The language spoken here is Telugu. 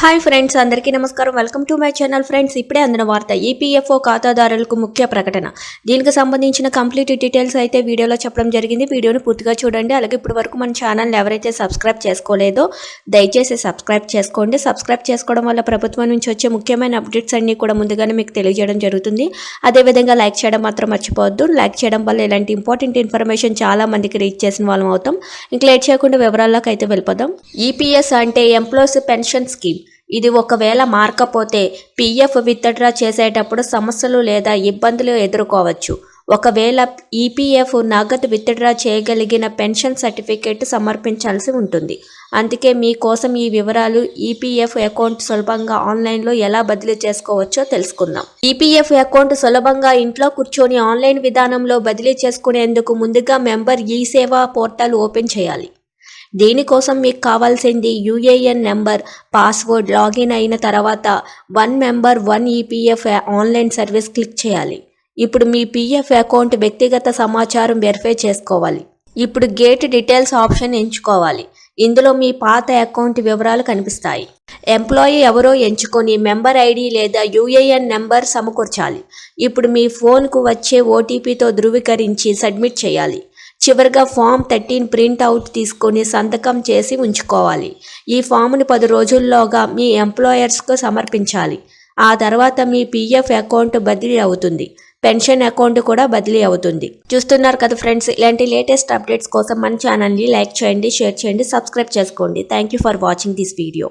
హాయ్ ఫ్రెండ్స్, అందరికీ నమస్కారం. Welcome to my channel. Friends, ఇప్పుడే అందిన వార్త ఈపీఎఫ్ఓ ఖాతాదారులకు ముఖ్య ప్రకటన. దీనికి సంబంధించిన కంప్లీట్ డీటెయిల్స్ అయితే వీడియోలో చెప్పడం జరిగింది. వీడియోని పూర్తిగా చూడండి. అలాగే ఇప్పటి వరకు మన ఛానల్ ఎవరైతే సబ్స్క్రైబ్ చేసుకోలేదో దయచేసి సబ్స్క్రైబ్ చేసుకోండి. సబ్స్క్రైబ్ చేసుకోవడం వల్ల ప్రభుత్వం నుంచి వచ్చే ముఖ్యమైన అప్డేట్స్ అన్నీ కూడా ముందుగానే మీకు తెలియజేయడం జరుగుతుంది. అదేవిధంగా లైక్ చేయడం మాత్రం మర్చిపోవద్దు. లైక్ చేయడం వల్ల ఇలాంటి ఇంపార్టెంట్ ఇన్ఫర్మేషన్ చాలా మందికి రీచ్ చేసిన వాళ్ళం అవుతాం. ఇంకా లేట్ చేయకుండా వివరాల్లోకి అయితే వెళ్ళిపోదాం. ఈపీఎస్ అంటే ఎంప్లాయీస్ పెన్షన్ స్కీమ్. ఇది ఒకవేళ మారకపోతే పీఎఫ్ విత్డ్రా చేసేటప్పుడు సమస్యలు లేదా ఇబ్బందులు ఎదుర్కోవచ్చు. ఒకవేళ ఈపీఎఫ్ నగదు విత్డ్రా చేయగలిగిన పెన్షన్ సర్టిఫికేట్ సమర్పించాల్సి ఉంటుంది. అందుకే మీకోసం ఈ వివరాలు. ఈపీఎఫ్ అకౌంట్ సులభంగా ఆన్లైన్లో ఎలా బదిలీ చేసుకోవచ్చో తెలుసుకుందాం. ఈపీఎఫ్ అకౌంట్ సులభంగా ఇంట్లో కూర్చొని ఆన్లైన్ విధానంలో బదిలీ చేసుకునేందుకు ముందుగా మెంబర్ ఈ సేవా పోర్టల్ ఓపెన్ చేయాలి. దీనికోసం మీకు కావాల్సింది యూఏఎన్ నెంబర్, పాస్వర్డ్. లాగిన్ అయిన తర్వాత one member one EPF online service click చేయాలి. ఇప్పుడు మీ పీఎఫ్ అకౌంట్ వ్యక్తిగత సమాచారం వెరిఫై చేసుకోవాలి. ఇప్పుడు గేట్ డీటెయిల్స్ ఆప్షన్ ఎంచుకోవాలి. ఇందులో మీ పాత అకౌంట్ వివరాలు కనిపిస్తాయి. ఎంప్లాయీ ఎవరో ఎంచుకొని మెంబర్ ఐడి లేదా యూఏఎన్ నెంబర్ సమకూర్చాలి. ఇప్పుడు మీ ఫోన్కు వచ్చే ఓటీపీతో ధృవీకరించి సబ్మిట్ చేయాలి. చివరిగా ఫామ్ 13 ప్రింట్ అవుట్ తీసుకొని సంతకం చేసి ఉంచుకోవాలి. ఈ ఫామ్ని 10 రోజుల్లోగా మీ ఎంప్లాయర్స్కు సమర్పించాలి. ఆ తర్వాత మీ పీఎఫ్ అకౌంట్ బదిలీ అవుతుంది. పెన్షన్ అకౌంట్ కూడా బదిలీ అవుతుంది. చూస్తున్నారు కదా ఫ్రెండ్స్, ఇలాంటి లేటెస్ట్ అప్డేట్స్ కోసం మన ఛానల్ని లైక్ చేయండి, షేర్ చేయండి, సబ్స్క్రైబ్ చేసుకోండి. Thank you for watching this video.